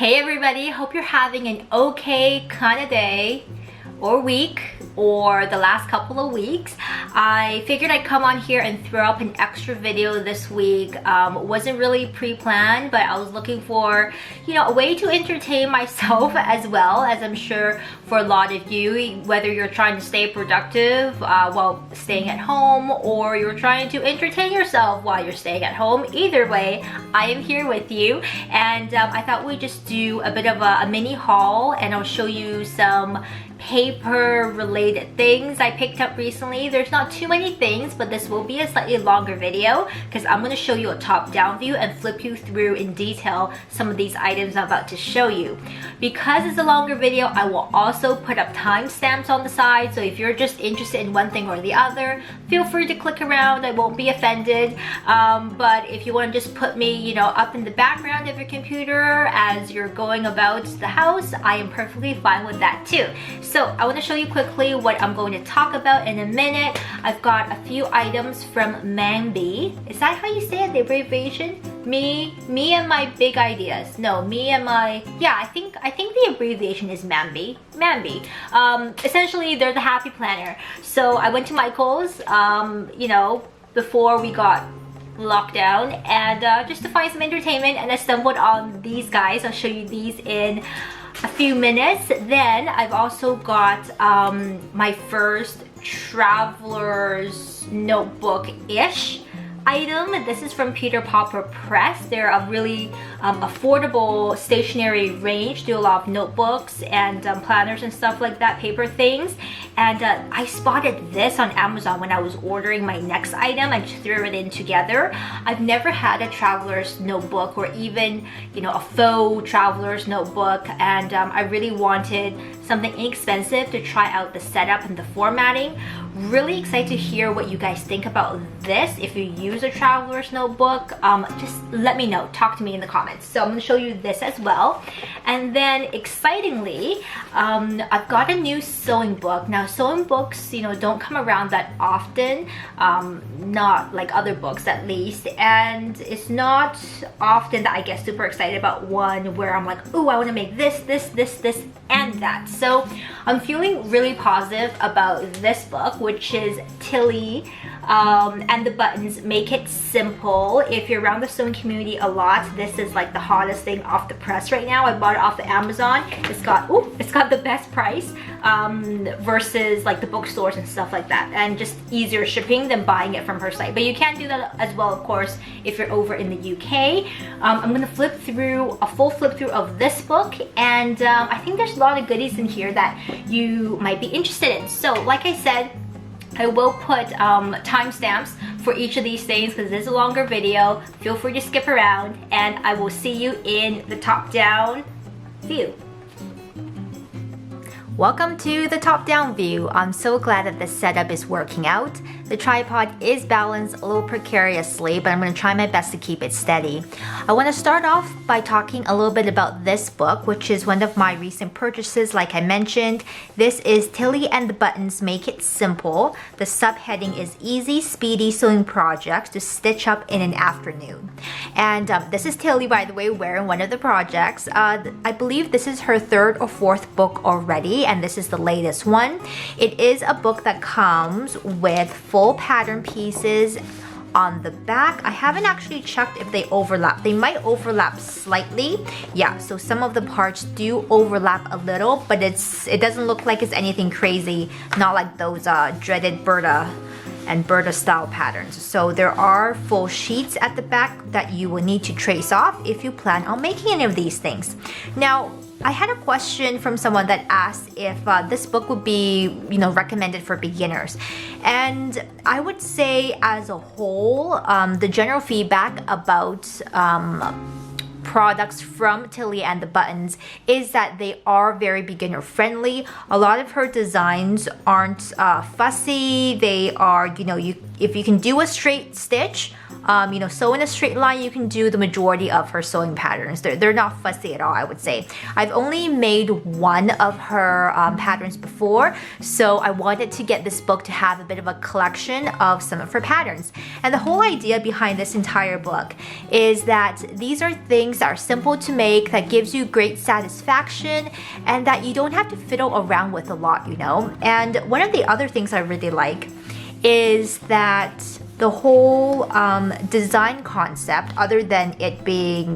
Hey everybody, hope you're having an okay kind of day or week or the last couple of weeks. I figured I'd come on here and throw up an extra video this week. Wasn't really pre-planned, but I was looking for, a way to entertain myself as well, as I'm sure for a lot of you, whether you're trying to stay productive while staying at home or you're trying to entertain yourself while you're staying at home. Either way, I am here with you, and I thought we'd just do a bit of a mini haul, and I'll show you some paper related things I picked up recently. There's not too many things, but this will be a slightly longer video because I'm going to show you a top-down view and flip you through in detail some of these items I'm about to show you. Because it's a longer video, I will also put up timestamps on the side, so if you're just interested in one thing or the other, feel free to click around. I won't be offended. But if you want to just put me, up in the background of your computer as you're going about the house, I am perfectly fine with that too. So I want to show you quickly what I'm going to talk about in a minute. I've got a few items from MAMBI. Is that how you say it, the abbreviation? Me and my big ideas. No, me and my, yeah, I think the abbreviation is MAMBI. Essentially, they're the happy planner. So I went to Michael's, before we got locked down, and just to find some entertainment, and I stumbled on these guys. I'll show you these in a few minutes. Then I've also got my first traveler's notebook-ish item. This is from Peter Popper Press. They're a really affordable stationery range. Do a lot of notebooks and planners and stuff like that, paper things. And I spotted this on Amazon when I was ordering my next item. I just threw it in together. I've never had a traveler's notebook or even, a faux traveler's notebook, and I really wanted something inexpensive to try out the setup and the formatting. Really excited to hear what you guys think about this. If you use a traveler's notebook, just let me know. Talk to me in the comments. So I'm going to show you this as well. And then excitingly, I've got a new sewing book. Now sewing books, don't come around that often, not like other books at least, and it's not often that I get super excited about one where I'm like, oh, I want to make this, and that. So I'm feeling really positive about this book, which is Tilly and the Buttons Make It Simple. If you're around the sewing community a lot, this is like the hottest thing off the press right now. I bought it off of Amazon. It's got the best price versus like the bookstores and stuff like that, and just easier shipping than buying it from her site. But you can do that as well, of course, if you're over in the UK. I'm gonna flip through a full flip through of this book, and I think there's a lot of goodies in here that you might be interested in. So like I said, I will put timestamps for each of these things because this is a longer video. Feel free to skip around, and I will see you in the top-down view. Welcome to the top-down view. I'm so glad that this setup is working out. The tripod is balanced a little precariously, but I'm going to try my best to keep it steady. I want to start off by talking a little bit about this book, which is one of my recent purchases, like I mentioned. This is Tilly and the Buttons Make It Simple. The subheading is Easy, Speedy Sewing Projects to Stitch Up in an Afternoon. And this is Tilly, by the way, wearing one of the projects. I believe this is her third or fourth book already, and this is the latest one. It is a book that comes with full pattern pieces on the back. I haven't actually checked if they overlap. They might overlap slightly. Yeah, so some of the parts do overlap a little, but it doesn't look like it's anything crazy, not like those dreaded Berta and Berta style patterns. So there are full sheets at the back that you will need to trace off if you plan on making any of these things. Now, I had a question from someone that asked if this book would be, recommended for beginners. And I would say as a whole, the general feedback about products from Tilly and the Buttons is that they are very beginner friendly. A lot of her designs aren't fussy. They are, if you can do a straight stitch you know, sew in a straight line, you can do the majority of her sewing patterns. They're not fussy at all, I would say. I've only made one of her patterns before, so I wanted to get this book to have a bit of a collection of some of her patterns. And the whole idea behind this entire book is that these are things that are simple to make, that gives you great satisfaction, and that you don't have to fiddle around with a lot, you know. And one of the other things I really like is that the whole design concept, other than it being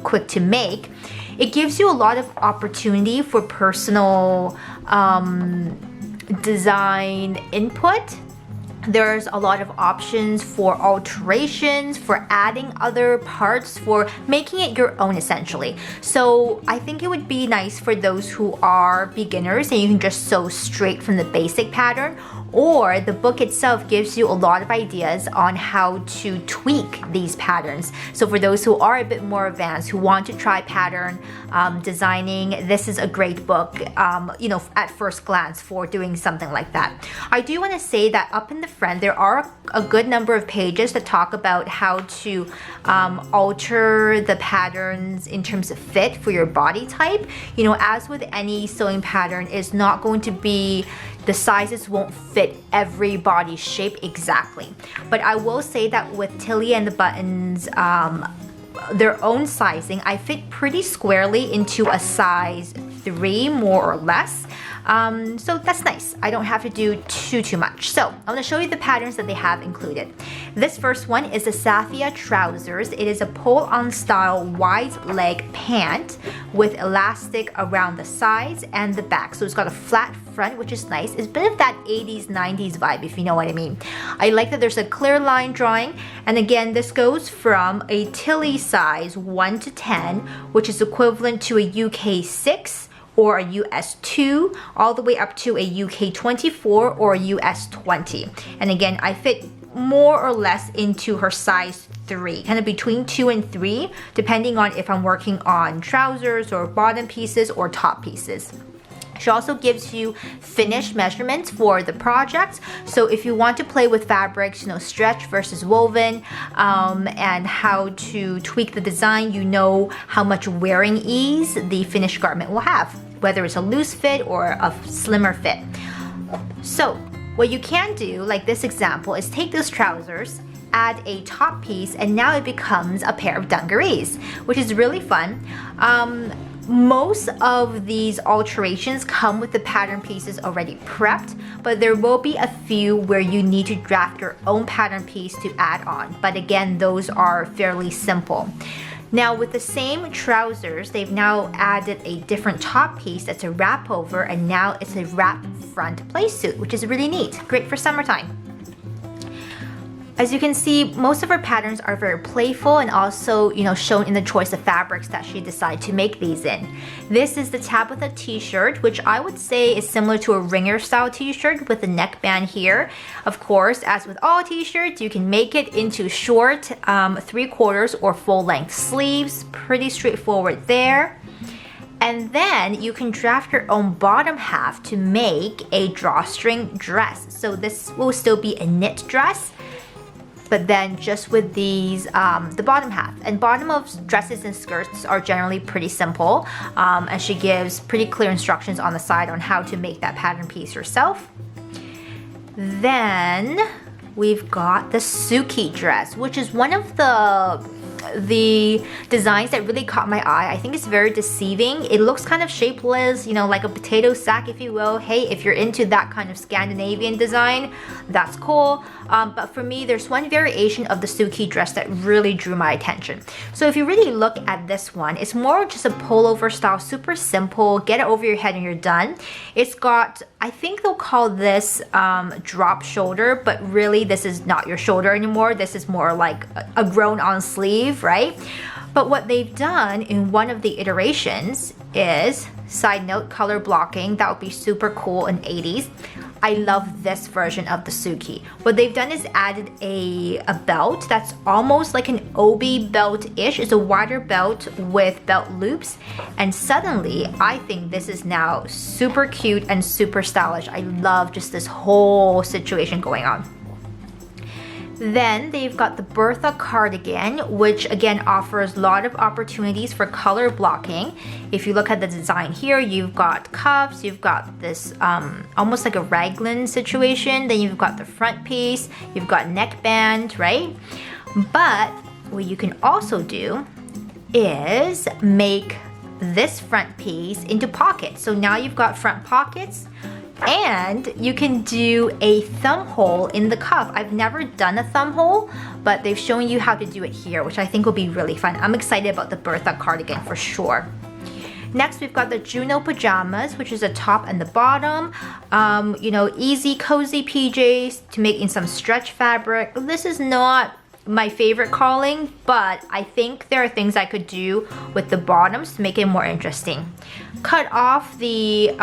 quick to make, it gives you a lot of opportunity for personal design input. There's a lot of options for alterations, for adding other parts, for making it your own essentially. So I think it would be nice for those who are beginners and you can just sew straight from the basic pattern, or the book itself gives you a lot of ideas on how to tweak these patterns. So for those who are a bit more advanced, who want to try pattern designing, this is a great book, you know, at first glance for doing something like that. I do want to say that up in the front, there are a good number of pages that talk about how to alter the patterns in terms of fit for your body type. You know, as with any sewing pattern, it's not going to be, the sizes won't fit every body shape exactly. But I will say that with Tilly and the Buttons, their own sizing, I fit pretty squarely into a size 3 more or less. So that's nice. I don't have to do too much. So I'm going to show you the patterns that they have included. This first one is the Safia trousers. It is a pull-on style wide leg pant with elastic around the sides and the back. So it's got a flat front, which is nice. It's a bit of that 80s, 90s vibe, if you know what I mean. I like that there's a clear line drawing. And again, this goes from a Tilly size 1 to 10, which is equivalent to a UK 6 or a US 2, all the way up to a UK 24 or a US 20. And again, I fit more or less into her size 3, kind of between 2 and 3, depending on if I'm working on trousers or bottom pieces or top pieces. She also gives you finished measurements for the project. So if you want to play with fabrics, you know, stretch versus woven, and how to tweak the design, you know how much wearing ease the finished garment will have, whether it's a loose fit or a slimmer fit. So what you can do, like this example, is take those trousers, add a top piece, and now it becomes a pair of dungarees, which is really fun. Most of these alterations come with the pattern pieces already prepped, but there will be a few where you need to draft your own pattern piece to add on. But again, those are fairly simple. Now with the same trousers, they've now added a different top piece that's a wrap over, and now it's a wrap front play suit, which is really neat. Great for summertime. As you can see, most of her patterns are very playful and also, you know, shown in the choice of fabrics that she decided to make these in. This is the Tabitha t-shirt, which I would say is similar to a ringer style t-shirt with the neckband here. Of course, as with all t-shirts, you can make it into short 3/4 or full-length sleeves. Pretty straightforward there. And then you can draft your own bottom half to make a drawstring dress. So this will still be a knit dress, but then just with these, the bottom half. And bottom of dresses and skirts are generally pretty simple, and she gives pretty clear instructions on the side on how to make that pattern piece yourself. Then we've got the Suki dress, which is one of the designs that really caught my eye. I think it's very deceiving. It looks kind of shapeless, you know, like a potato sack, if you will. Hey, if you're into that kind of Scandinavian design, that's cool. But for me, there's one variation of the Suki dress that really drew my attention. So if you really look at this one, it's more just a pullover style, super simple, get it over your head and you're done. It's got, I think they'll call this drop shoulder, but really this is not your shoulder anymore. This is more like a grown-on sleeve, right? But what they've done in one of the iterations is, side note, color blocking. That would be super cool in 80s. I love this version of the Suki. What they've done is added a belt that's almost like an obi belt-ish. It's a wider belt with belt loops. And suddenly, I think this is now super cute and super stylish. I love just this whole situation going on. Then they've got the Bertha cardigan, which again offers a lot of opportunities for color blocking. If you look at the design here, you've got cuffs, you've got this almost like a raglan situation, then you've got the front piece, you've got neckband, right? But what you can also do is make this front piece into pockets. So now you've got front pockets, and you can do a thumb hole in the cuff. I've never done a thumb hole, but they've shown you how to do it here, which I think will be really fun. I'm excited about the Bertha cardigan for sure. Next, we've got the Juno pajamas, which is the top and the bottom. You know, easy, cozy PJs to make in some stretch fabric. This is not my favorite calling, but I think there are things I could do with the bottoms to make it more interesting. Cut off the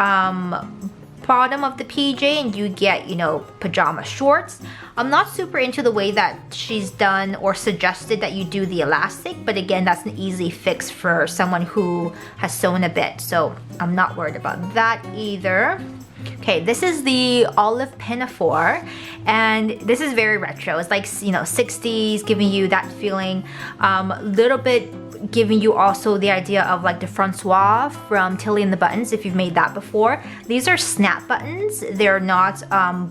bottom of the PJ and you get, you know, pajama shorts. I'm not super into the way that she's done or suggested that you do the elastic, but again, that's an easy fix for someone who has sewn a bit, so I'm not worried about that either. Okay, this is the olive pinafore, and this is very retro. It's like, you know, 60s, giving you that feeling. Little bit giving you also the idea of like the Francois from Tilly and the Buttons, if you've made that before. These are snap buttons. They're not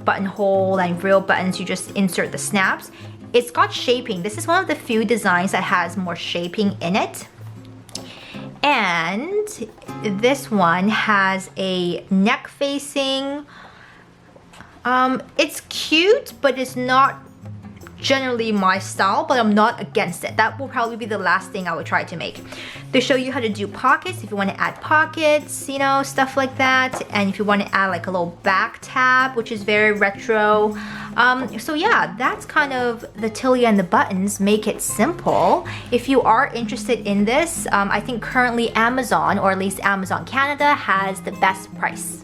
buttonhole and real buttons. You just insert the snaps. It's got shaping. This is one of the few designs that has more shaping in it. And this one has a neck facing. It's cute, but it's not generally my style, but I'm not against it. That will probably be the last thing I would try to make. They show you how to do pockets if you want to add pockets, you know, stuff like that. And if you want to add like a little back tab, which is very retro. So yeah, that's kind of the Tilly and the Buttons. Make it simple. If you are interested in this, I think currently Amazon, or at least Amazon Canada, has the best price.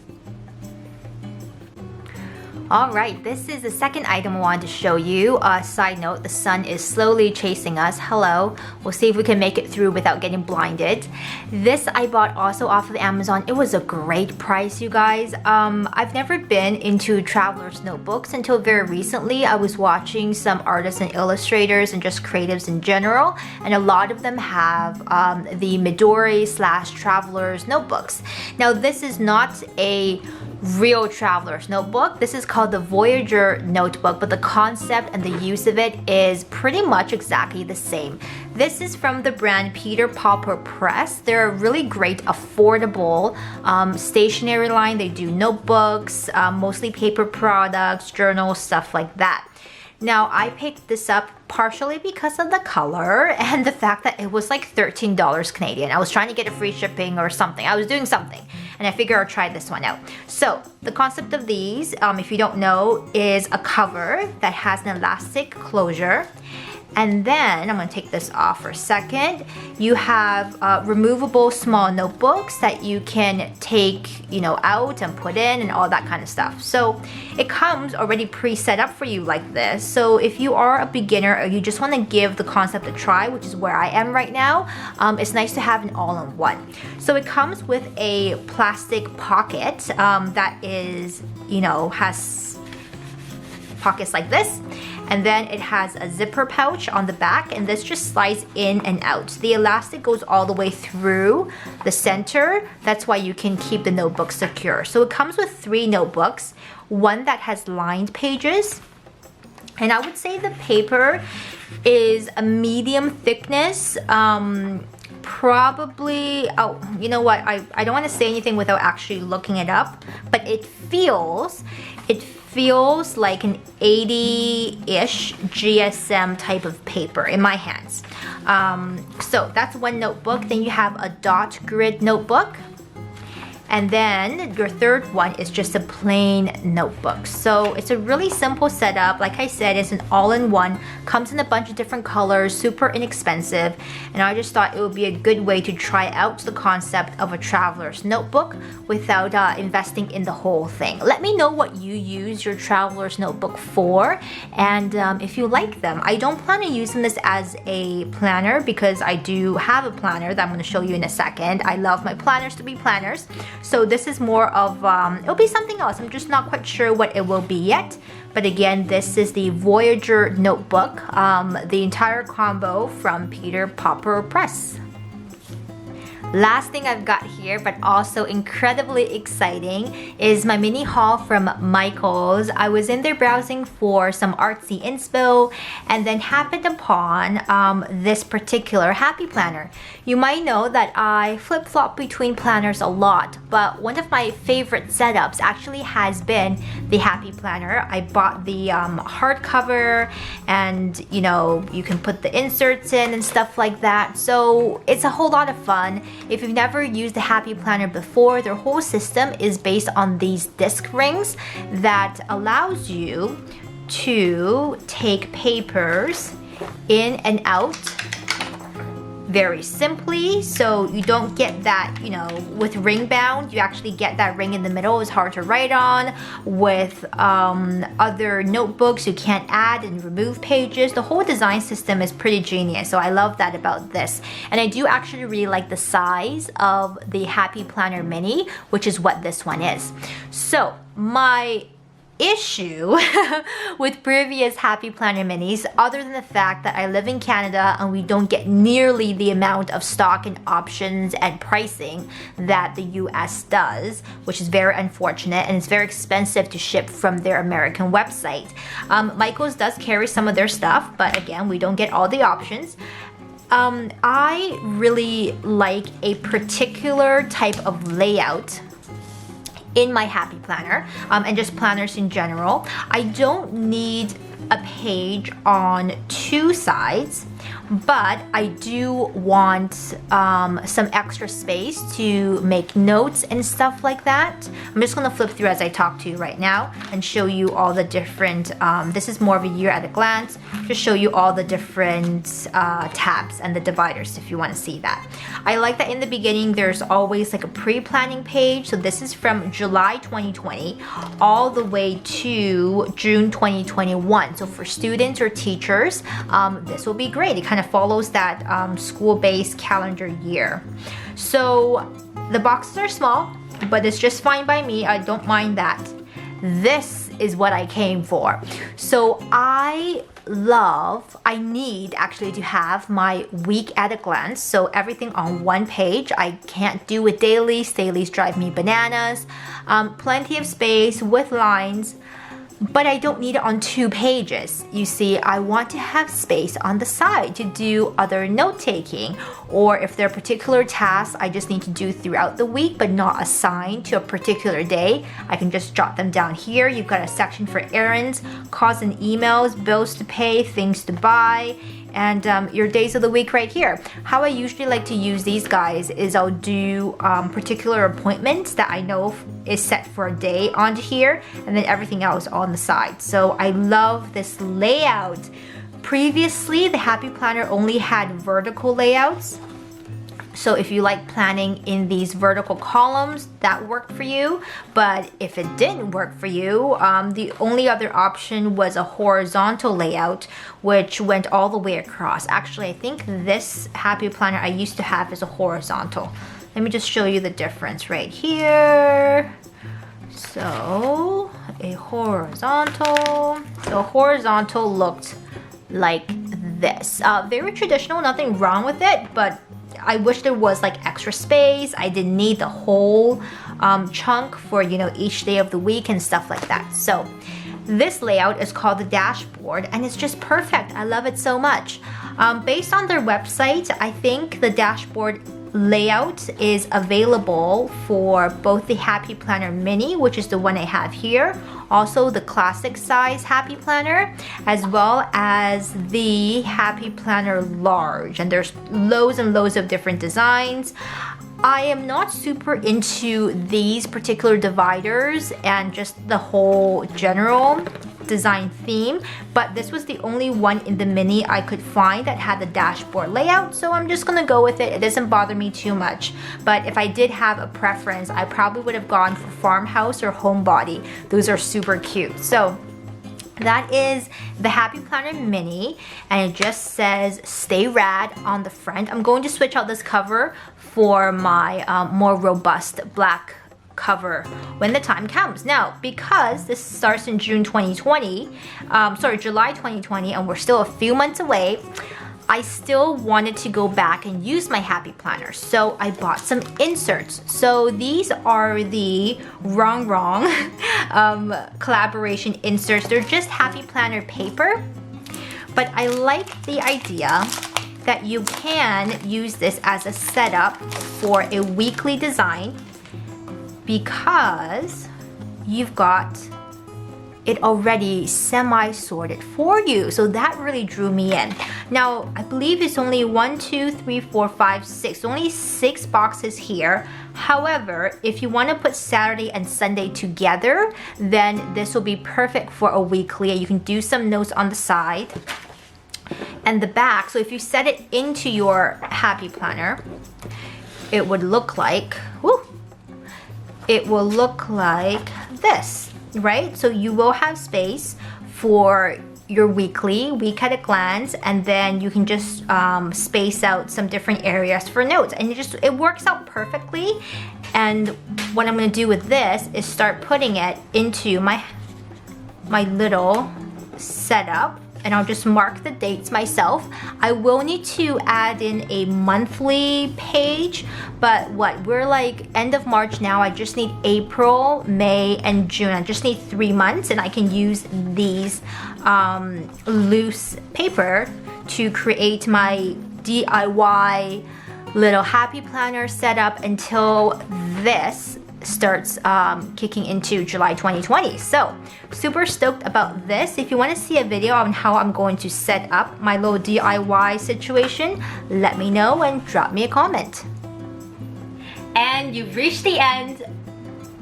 Alright, this is the second item I wanted to show you. Side note, the sun is slowly chasing us. Hello. We'll see if we can make it through without getting blinded. This I bought also off of Amazon. It was a great price, you guys. I've never been into traveler's notebooks until very recently. I was watching some artists and illustrators and just creatives in general, and a lot of them have the Midori/traveler's notebooks. Now, this is not a real traveler's notebook. This is called the Voyager Notebook, but the concept and the use of it is pretty much exactly the same. This is from the brand Peter Popper Press. They're a really great, affordable stationery line. They do notebooks, mostly paper products, journals, stuff like that. Now, I picked this up partially because of the color and the fact that it was like $13 Canadian. I was trying to get a free shipping or something. I was doing something, and I figured I'll try this one out. So, the concept of these, if you don't know, is a cover that has an elastic closure. And then, I'm going to take this off for a second. You have removable small notebooks that you can take, you know, out and put in and all that kind of stuff. So it comes already pre-set up for you like this. So if you are a beginner or you just want to give the concept a try, which is where I am right now, it's nice to have an all-in-one. So it comes with a plastic pocket that is, you know, has pockets like this. And then it has a zipper pouch on the back, and this just slides in and out. The elastic goes all the way through the center. That's why you can keep the notebook secure. So it comes with 3 notebooks, one that has lined pages. And I would say the paper is a medium thickness. Probably, oh, you know what? I don't want to say anything without actually looking it up, but it feels like an 80-ish GSM type of paper in my hands. So that's one notebook. Then you have a dot grid notebook. And then your third one is just a plain notebook. So it's a really simple setup. Like I said, it's an all-in-one. Comes in a bunch of different colors, super inexpensive. And I just thought it would be a good way to try out the concept of a traveler's notebook without investing in the whole thing. Let me know what you use your traveler's notebook for, and if you like them. I don't plan on using this as a planner because I do have a planner that I'm going to show you in a second. I love my planners to be planners. So this is more of, it'll be something else. I'm just not quite sure what it will be yet. But again, this is the Voyager Notebook, the entire combo from Peter Popper Press. Last thing I've got here, but also incredibly exciting, is my mini haul from Michaels. I was in there browsing for some artsy inspo and then happened upon this particular happy planner. You might know that I flip-flop between planners a lot, but one of my favorite setups actually has been the happy planner. I bought the hardcover, and you know, you can put the inserts in and stuff like that. So it's a whole lot of fun. If you've never used the Happy Planner before, their whole system is based on these disc rings that allows you to take papers in and out very simply, so you don't get that, you know, with ring bound, you actually get that ring in the middle. It's hard to write on. With other notebooks, you can't add and remove pages. The whole design system is pretty genius, so I love that about this. And I do actually really like the size of the Happy Planner Mini, which is what this one is. So my issue with previous Happy Planner Minis, other than the fact that I live in Canada and we don't get nearly the amount of stock and options and pricing that the US does, which is very unfortunate, and it's very expensive to ship from their American website. Michaels does carry some of their stuff, but again, we don't get all the options. I really like a particular type of layout in my Happy Planner, and just planners in general. I don't need a page on two sides, but I do want some extra space to make notes and stuff like that. I'm just gonna flip through as I talk to you right now and show you all the different, this is more of a year at a glance, just show you all the different tabs and the dividers if you wanna see that. I like that in the beginning there's always like a pre-planning page. So this is from July 2020 all the way to June 2021. So for students or teachers, this will be great. It kind of follows that school-based calendar year. So the boxes are small, but it's just fine by me. I don't mind that. This is what I came for. So I need actually to have my week at a glance, so everything on one page. I can't do with dailies. Dailies drive me bananas. Plenty of space with lines, but I don't need it on two pages. You see, I want to have space on the side to do other note-taking, or if there are particular tasks I just need to do throughout the week but not assigned to a particular day, I can just jot them down here. You've got a section for errands, calls and emails, bills to pay, things to buy, and your days of the week right here. How I usually like to use these guys is I'll do particular appointments that I know is set for a day onto here, and then everything else on the side. So I love this layout. Previously, the Happy Planner only had vertical layouts. So if you like planning in these vertical columns, that worked for you. But if it didn't work for you, the only other option was a horizontal layout, which went all the way across. Actually, I think this Happy Planner I used to have is a horizontal. Let me just show you the difference right here. So a horizontal. The horizontal looked like this. Very traditional, nothing wrong with it, but I wish there was like extra space. I didn't need the whole chunk for, you know, each day of the week and stuff like that. So this layout is called the dashboard, and it's just perfect. I love it so much. Based on their website, I think the dashboard layout is available for both the Happy Planner Mini, which is the one I have here, also the classic size Happy Planner, as well as the Happy Planner Large, and there's loads and loads of different designs. I am not super into these particular dividers and just the whole general design theme, but this was the only one in the mini I could find that had the dashboard layout, so I'm just gonna go with it. It doesn't bother me too much, but if I did have a preference, I probably would have gone for farmhouse or homebody. Those are super cute. So that is the Happy Planner Mini, and it just says "Stay Rad" on the front. I'm going to switch out this cover for my more robust black cover when the time comes. Now, because this starts in July 2020, and we're still a few months away, I still wanted to go back and use my Happy Planner. So I bought some inserts. So these are the wrong collaboration inserts. They're just Happy Planner paper, but I like the idea that you can use this as a setup for a weekly design because you've got it already semi-sorted for you. So that really drew me in. Now, I believe it's only 1, 2, 3, 4, 5, 6. Only 6 boxes here. However, if you want to put Saturday and Sunday together, then this will be perfect for a weekly. You can do some notes on the side and the back. So if you set it into your Happy Planner, it would look like, it will look like this, right? So you will have space for your week at a glance, and then you can just space out some different areas for notes, and it works out perfectly. And what I'm going to do with this is start putting it into my little setup, and I'll just mark the dates myself. I will need to add in a monthly page, but we're like end of March now. I just need April, May, and June. I just need 3 months, and I can use these loose paper to create my DIY little Happy Planner setup until this starts kicking into July 2020. So super stoked about this. If you want to see a video on how I'm going to set up my little DIY situation, let me know and drop me a comment. And you've reached the end,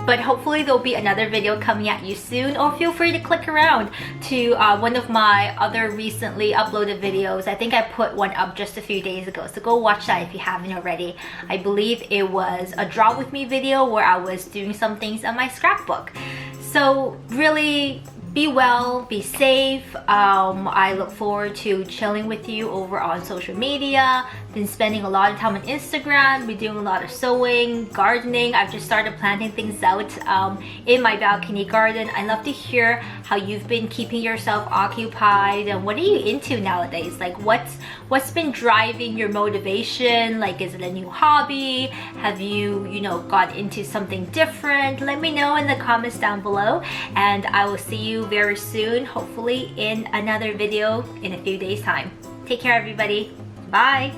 but hopefully there'll be another video coming at you soon, or feel free to click around to one of my other recently uploaded videos. I think I put one up just a few days ago, so go watch that if you haven't already. I believe it was a draw with me video where I was doing some things on my scrapbook. So really, be well, be safe. I look forward to chilling with you over on social media. Been spending a lot of time on Instagram, been doing a lot of sewing, gardening. I've just started planting things out in my balcony garden. I love to hear how you've been keeping yourself occupied, and what are you into nowadays? Like what's been driving your motivation? Like, is it a new hobby? Have you got into something different? Let me know in the comments down below, and I will see you very soon, hopefully in another video in a few days time. Take care, everybody. Bye.